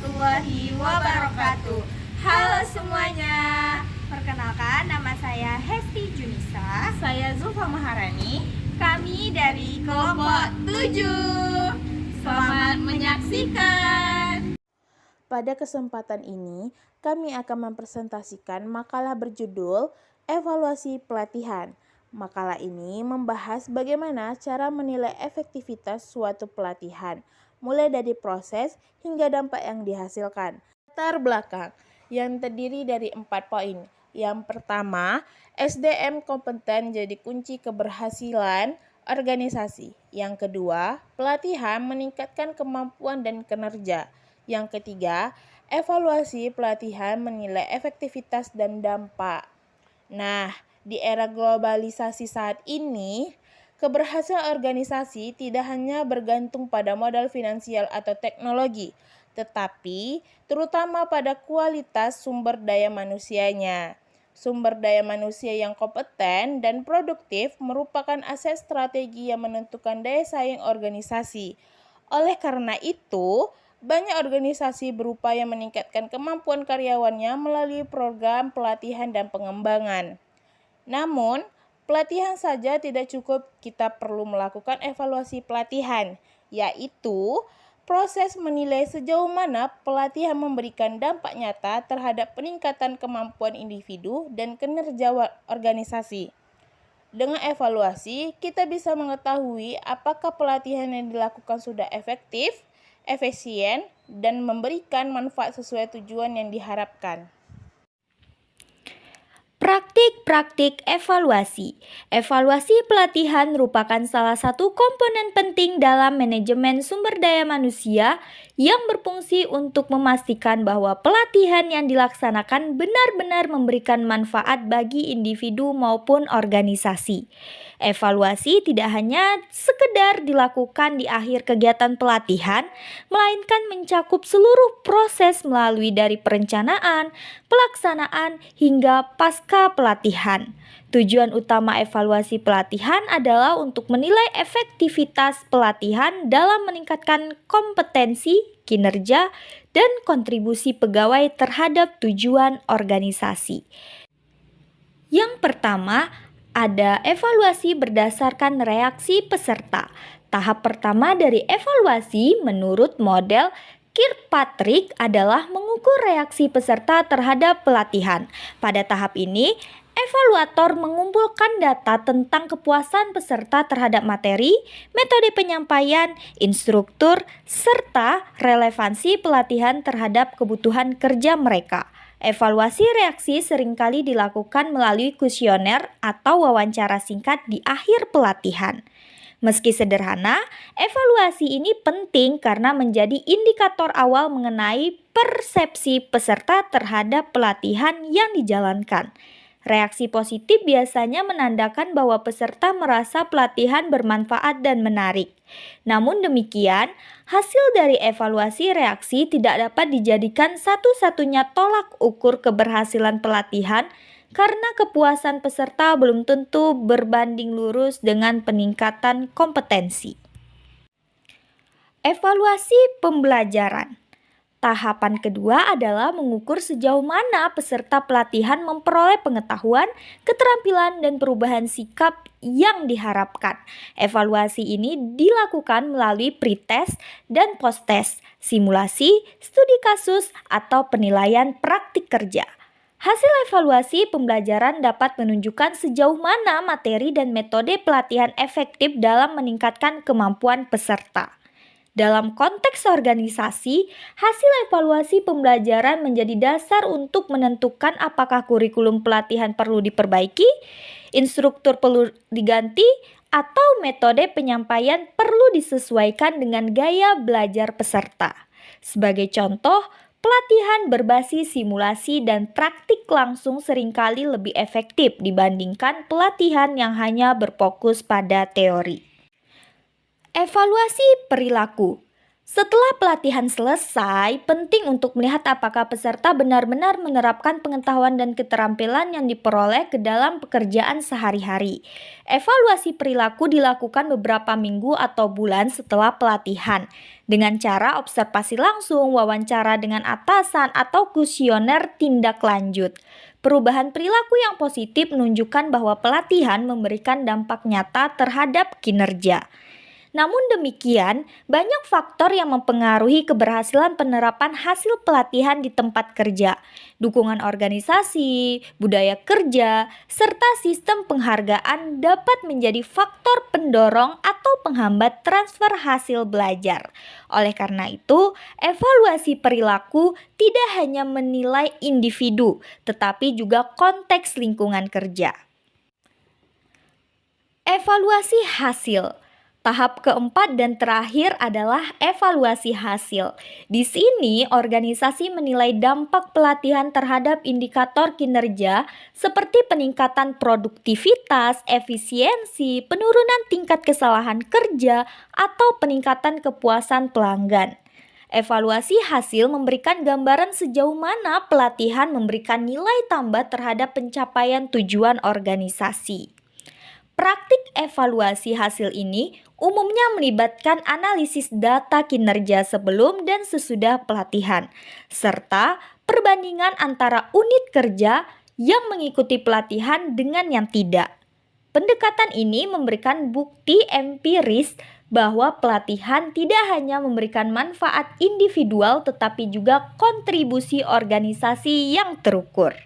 warahmatullahi wabarakatuh. Halo semuanya. Perkenalkan, nama saya Hesti Junisa. Saya Zulfa Maharani. Kami dari kelompok 7. Selamat menyaksikan. Pada kesempatan ini, kami akan mempresentasikan makalah berjudul Evaluasi Pelatihan. Makalah ini membahas bagaimana cara menilai efektivitas suatu pelatihan, mulai dari proses hingga dampak yang dihasilkan. Latar belakang yang terdiri dari 4 poin. Yang pertama, SDM kompeten jadi kunci keberhasilan organisasi. Yang kedua, pelatihan meningkatkan kemampuan dan kinerja. Yang ketiga, evaluasi pelatihan menilai efektivitas dan dampak. Nah, di era globalisasi saat ini, keberhasilan organisasi tidak hanya bergantung pada modal finansial atau teknologi, tetapi terutama pada kualitas sumber daya manusianya. Sumber daya manusia yang kompeten dan produktif merupakan aset strategi yang menentukan daya saing organisasi. Oleh karena itu, banyak organisasi berupaya meningkatkan kemampuan karyawannya melalui program pelatihan dan pengembangan. Namun, pelatihan saja tidak cukup, kita perlu melakukan evaluasi pelatihan, yaitu proses menilai sejauh mana pelatihan memberikan dampak nyata terhadap peningkatan kemampuan individu dan kinerja organisasi. Dengan evaluasi, kita bisa mengetahui apakah pelatihan yang dilakukan sudah efektif, efisien, dan memberikan manfaat sesuai tujuan yang diharapkan. Praktik-praktik evaluasi. Evaluasi pelatihan merupakan salah satu komponen penting dalam manajemen sumber daya manusia yang berfungsi untuk memastikan bahwa pelatihan yang dilaksanakan benar-benar memberikan manfaat bagi individu maupun organisasi. Evaluasi tidak hanya sekedar dilakukan di akhir kegiatan pelatihan, melainkan mencakup seluruh proses melalui dari perencanaan, pelaksanaan, hingga pasca pelatihan. Tujuan utama evaluasi pelatihan adalah untuk menilai efektivitas pelatihan dalam meningkatkan kompetensi, kinerja, dan kontribusi pegawai terhadap tujuan organisasi. Yang pertama, ada evaluasi berdasarkan reaksi peserta. Tahap pertama dari evaluasi menurut model Kirkpatrick adalah mengukur reaksi peserta terhadap pelatihan. Pada tahap ini, evaluator mengumpulkan data tentang kepuasan peserta terhadap materi, metode penyampaian, instruktur, serta relevansi pelatihan terhadap kebutuhan kerja mereka. Evaluasi reaksi seringkali dilakukan melalui kuesioner atau wawancara singkat di akhir pelatihan. Meski sederhana, evaluasi ini penting karena menjadi indikator awal mengenai persepsi peserta terhadap pelatihan yang dijalankan. Reaksi positif biasanya menandakan bahwa peserta merasa pelatihan bermanfaat dan menarik. Namun demikian, hasil dari evaluasi reaksi tidak dapat dijadikan satu-satunya tolak ukur keberhasilan pelatihan karena kepuasan peserta belum tentu berbanding lurus dengan peningkatan kompetensi. Evaluasi pembelajaran. Tahapan kedua adalah mengukur sejauh mana peserta pelatihan memperoleh pengetahuan, keterampilan, dan perubahan sikap yang diharapkan. Evaluasi ini dilakukan melalui pretest dan posttest, simulasi, studi kasus, atau penilaian praktik kerja. Hasil evaluasi pembelajaran dapat menunjukkan sejauh mana materi dan metode pelatihan efektif dalam meningkatkan kemampuan peserta. Dalam konteks organisasi, hasil evaluasi pembelajaran menjadi dasar untuk menentukan apakah kurikulum pelatihan perlu diperbaiki, instruktur perlu diganti, atau metode penyampaian perlu disesuaikan dengan gaya belajar peserta. Sebagai contoh, pelatihan berbasis simulasi dan praktik langsung seringkali lebih efektif dibandingkan pelatihan yang hanya berfokus pada teori. Evaluasi perilaku. Setelah pelatihan selesai, penting untuk melihat apakah peserta benar-benar menerapkan pengetahuan dan keterampilan yang diperoleh ke dalam pekerjaan sehari-hari. Evaluasi perilaku dilakukan beberapa minggu atau bulan setelah pelatihan, dengan cara observasi langsung, wawancara dengan atasan, atau kuesioner tindak lanjut. Perubahan perilaku yang positif menunjukkan bahwa pelatihan memberikan dampak nyata terhadap kinerja. Namun demikian, banyak faktor yang mempengaruhi keberhasilan penerapan hasil pelatihan di tempat kerja. Dukungan organisasi, budaya kerja, serta sistem penghargaan dapat menjadi faktor pendorong atau penghambat transfer hasil belajar. Oleh karena itu, evaluasi perilaku tidak hanya menilai individu, tetapi juga konteks lingkungan kerja. Evaluasi hasil. Tahap keempat dan terakhir adalah evaluasi hasil. Di sini, organisasi menilai dampak pelatihan terhadap indikator kinerja seperti peningkatan produktivitas, efisiensi, penurunan tingkat kesalahan kerja, atau peningkatan kepuasan pelanggan. Evaluasi hasil memberikan gambaran sejauh mana pelatihan memberikan nilai tambah terhadap pencapaian tujuan organisasi. Praktik evaluasi hasil ini umumnya melibatkan analisis data kinerja sebelum dan sesudah pelatihan, serta perbandingan antara unit kerja yang mengikuti pelatihan dengan yang tidak. Pendekatan ini memberikan bukti empiris bahwa pelatihan tidak hanya memberikan manfaat individual tetapi juga kontribusi organisasi yang terukur.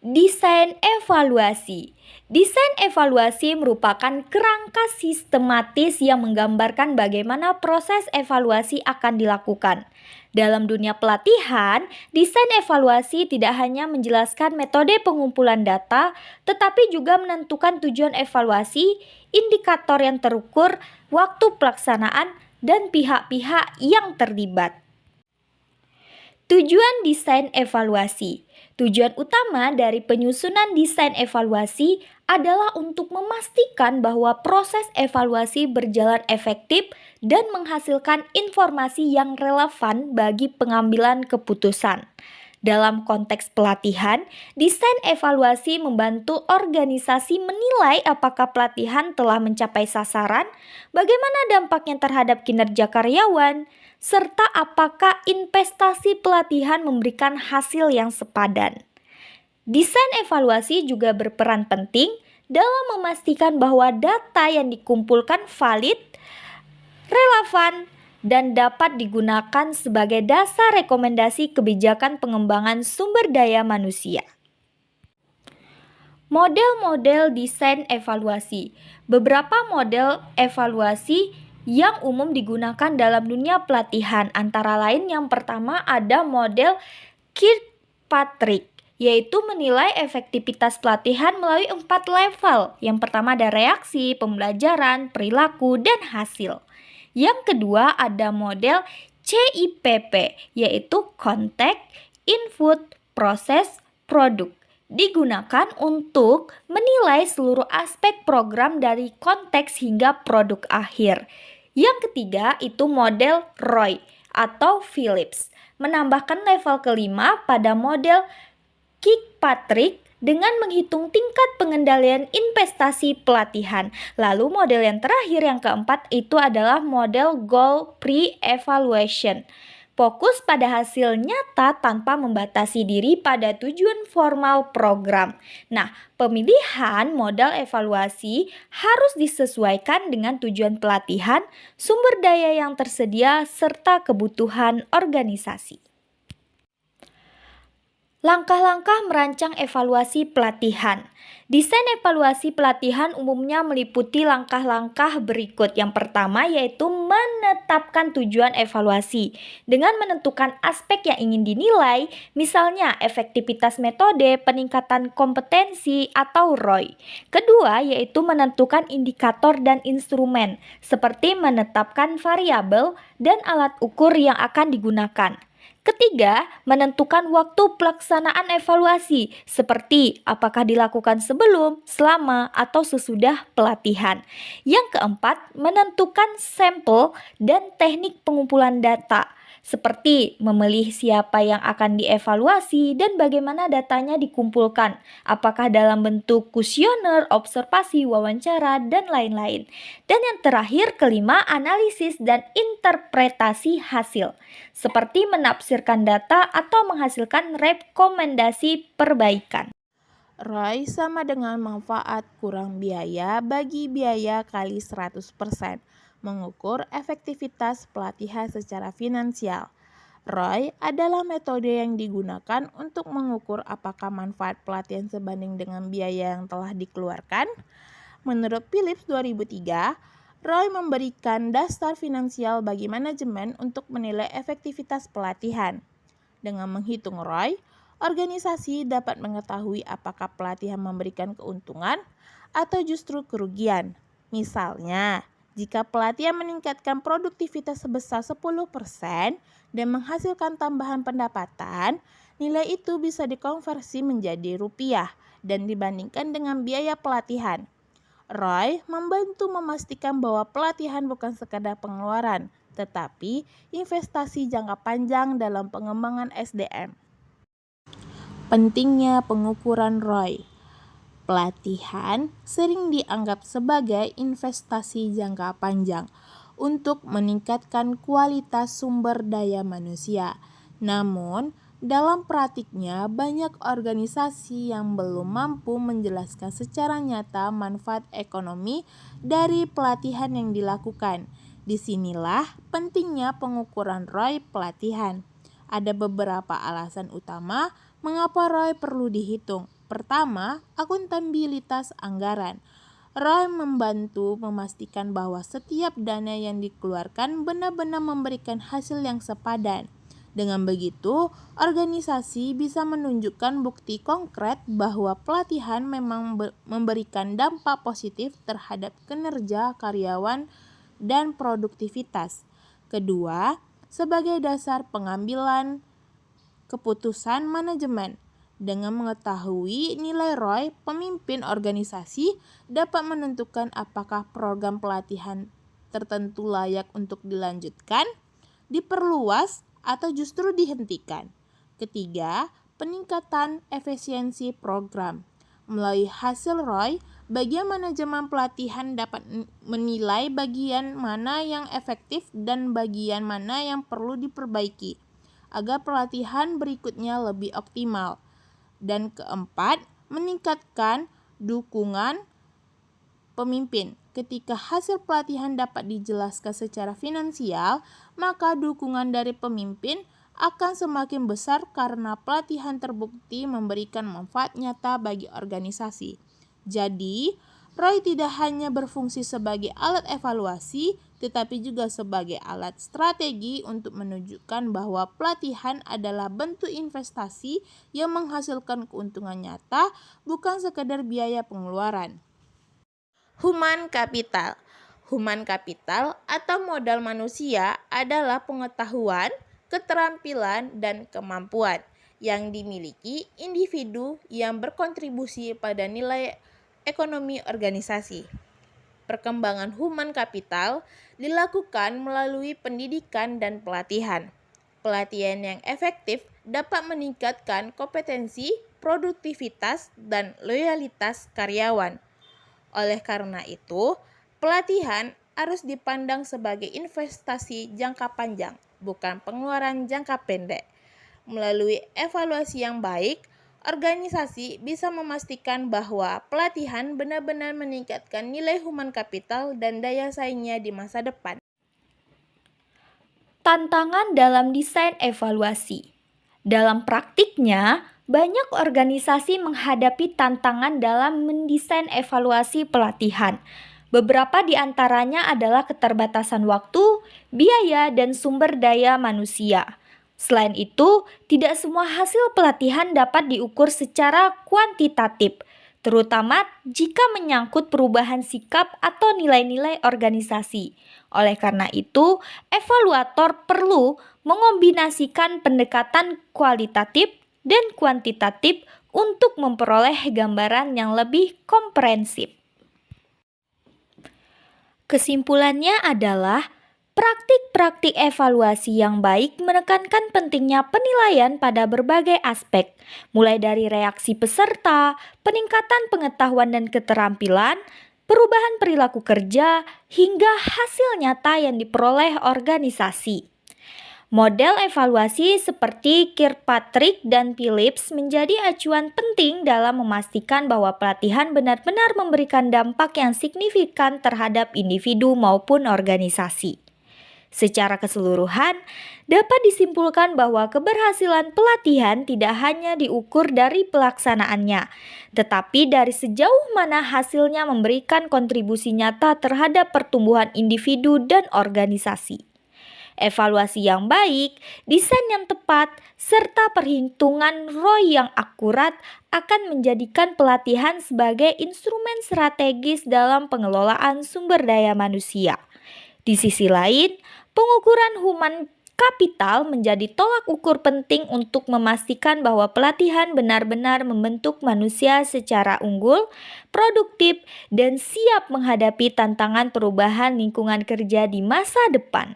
Desain evaluasi. Desain evaluasi merupakan kerangka sistematis yang menggambarkan bagaimana proses evaluasi akan dilakukan. Dalam dunia pelatihan, desain evaluasi tidak hanya menjelaskan metode pengumpulan data, tetapi juga menentukan tujuan evaluasi, indikator yang terukur, waktu pelaksanaan, dan pihak-pihak yang terlibat. Tujuan desain evaluasi. Tujuan utama dari penyusunan desain evaluasi adalah untuk memastikan bahwa proses evaluasi berjalan efektif dan menghasilkan informasi yang relevan bagi pengambilan keputusan. Dalam konteks pelatihan, desain evaluasi membantu organisasi menilai apakah pelatihan telah mencapai sasaran, bagaimana dampaknya terhadap kinerja karyawan, serta apakah investasi pelatihan memberikan hasil yang sepadan. Desain evaluasi juga berperan penting dalam memastikan bahwa data yang dikumpulkan valid, relevan, dan dapat digunakan sebagai dasar rekomendasi kebijakan pengembangan sumber daya manusia. Model-model desain evaluasi. Beberapa model evaluasi yang umum digunakan dalam dunia pelatihan, antara lain yang pertama ada model Kirkpatrick, yaitu menilai efektivitas pelatihan melalui 4 level. Yang pertama ada reaksi, pembelajaran, perilaku, dan hasil. Yang kedua ada model CIPP, yaitu kontek, input, proses, produk. Digunakan untuk menilai seluruh aspek program dari konteks hingga produk akhir. Yang ketiga itu model Roy atau Phillips, menambahkan level kelima pada model Kirkpatrick dengan menghitung tingkat pengendalian investasi pelatihan. Lalu model yang terakhir yang keempat itu adalah model Goal Pre-Evaluation. Fokus pada hasil nyata tanpa membatasi diri pada tujuan formal program. Nah, pemilihan model evaluasi harus disesuaikan dengan tujuan pelatihan, sumber daya yang tersedia, serta kebutuhan organisasi. Langkah-langkah merancang evaluasi pelatihan. Desain evaluasi pelatihan umumnya meliputi langkah-langkah berikut. Yang pertama yaitu menetapkan tujuan evaluasi dengan menentukan aspek yang ingin dinilai, misalnya efektivitas metode, peningkatan kompetensi, atau ROI. Kedua yaitu menentukan indikator dan instrumen, seperti menetapkan variabel dan alat ukur yang akan digunakan. Ketiga, menentukan waktu pelaksanaan evaluasi, seperti apakah dilakukan sebelum, selama, atau sesudah pelatihan. Yang keempat, menentukan sampel dan teknik pengumpulan data, seperti memilih siapa yang akan dievaluasi dan bagaimana datanya dikumpulkan, apakah dalam bentuk kuesioner, observasi, wawancara, dan lain-lain. Dan yang terakhir, kelima, analisis dan interpretasi hasil, seperti menafsirkan data atau menghasilkan rekomendasi perbaikan. ROI sama dengan manfaat kurang biaya bagi biaya kali 100%, mengukur efektivitas pelatihan secara finansial. ROI adalah metode yang digunakan untuk mengukur apakah manfaat pelatihan sebanding dengan biaya yang telah dikeluarkan. Menurut Phillips 2003, ROI memberikan dasar finansial bagi manajemen untuk menilai efektivitas pelatihan. Dengan menghitung ROI, organisasi dapat mengetahui apakah pelatihan memberikan keuntungan atau justru kerugian. Misalnya, jika pelatihan meningkatkan produktivitas sebesar 10% dan menghasilkan tambahan pendapatan, nilai itu bisa dikonversi menjadi rupiah dan dibandingkan dengan biaya pelatihan. ROI membantu memastikan bahwa pelatihan bukan sekadar pengeluaran, tetapi investasi jangka panjang dalam pengembangan SDM. Pentingnya pengukuran ROI. Pelatihan sering dianggap sebagai investasi jangka panjang untuk meningkatkan kualitas sumber daya manusia. Namun, dalam praktiknya banyak organisasi yang belum mampu menjelaskan secara nyata manfaat ekonomi dari pelatihan yang dilakukan. Disinilah pentingnya pengukuran ROI pelatihan. Ada beberapa alasan utama mengapa ROI perlu dihitung. Pertama, akuntabilitas anggaran. ROI membantu memastikan bahwa setiap dana yang dikeluarkan benar-benar memberikan hasil yang sepadan. Dengan begitu, organisasi bisa menunjukkan bukti konkret bahwa pelatihan memang memberikan dampak positif terhadap kinerja karyawan dan produktivitas. Kedua, sebagai dasar pengambilan keputusan manajemen. Dengan mengetahui nilai ROI, pemimpin organisasi dapat menentukan apakah program pelatihan tertentu layak untuk dilanjutkan, diperluas, atau justru dihentikan. Ketiga, peningkatan efisiensi program. Melalui hasil ROI, bagian manajemen pelatihan dapat menilai bagian mana yang efektif dan bagian mana yang perlu diperbaiki agar pelatihan berikutnya lebih optimal. Dan keempat, meningkatkan dukungan pemimpin. Ketika hasil pelatihan dapat dijelaskan secara finansial, maka dukungan dari pemimpin akan semakin besar karena pelatihan terbukti memberikan manfaat nyata bagi organisasi. Jadi, ROI tidak hanya berfungsi sebagai alat evaluasi, tetapi juga sebagai alat strategi untuk menunjukkan bahwa pelatihan adalah bentuk investasi yang menghasilkan keuntungan nyata, bukan sekadar biaya pengeluaran. Human capital. Human capital atau modal manusia adalah pengetahuan, keterampilan, dan kemampuan yang dimiliki individu yang berkontribusi pada nilai ekonomi organisasi. Perkembangan human capital dilakukan melalui pendidikan dan pelatihan. Pelatihan yang efektif dapat meningkatkan kompetensi, produktivitas, dan loyalitas karyawan. Oleh karena itu, pelatihan harus dipandang sebagai investasi jangka panjang, bukan pengeluaran jangka pendek. Melalui evaluasi yang baik, organisasi bisa memastikan bahwa pelatihan benar-benar meningkatkan nilai human capital dan daya saingnya di masa depan. Tantangan dalam desain evaluasi. Dalam praktiknya, banyak organisasi menghadapi tantangan dalam mendesain evaluasi pelatihan. Beberapa di antaranya adalah keterbatasan waktu, biaya, dan sumber daya manusia. Selain itu, tidak semua hasil pelatihan dapat diukur secara kuantitatif. terutama jika menyangkut perubahan sikap atau nilai-nilai organisasi. Oleh karena itu, evaluator perlu mengombinasikan pendekatan kualitatif dan kuantitatif untuk memperoleh gambaran yang lebih komprehensif. Kesimpulannya adalah praktik-praktik evaluasi yang baik menekankan pentingnya penilaian pada berbagai aspek, mulai dari reaksi peserta, peningkatan pengetahuan dan keterampilan, perubahan perilaku kerja, hingga hasil nyata yang diperoleh organisasi. Model evaluasi seperti Kirkpatrick dan Phillips menjadi acuan penting dalam memastikan bahwa pelatihan benar-benar memberikan dampak yang signifikan terhadap individu maupun organisasi. Secara keseluruhan, dapat disimpulkan bahwa keberhasilan pelatihan tidak hanya diukur dari pelaksanaannya, tetapi dari sejauh mana hasilnya memberikan kontribusi nyata terhadap pertumbuhan individu dan organisasi. Evaluasi yang baik, desain yang tepat, serta perhitungan ROI yang akurat akan menjadikan pelatihan sebagai instrumen strategis dalam pengelolaan sumber daya manusia. Di sisi lain, pengukuran human kapital menjadi tolak ukur penting untuk memastikan bahwa pelatihan benar-benar membentuk manusia secara unggul, produktif, dan siap menghadapi tantangan perubahan lingkungan kerja di masa depan.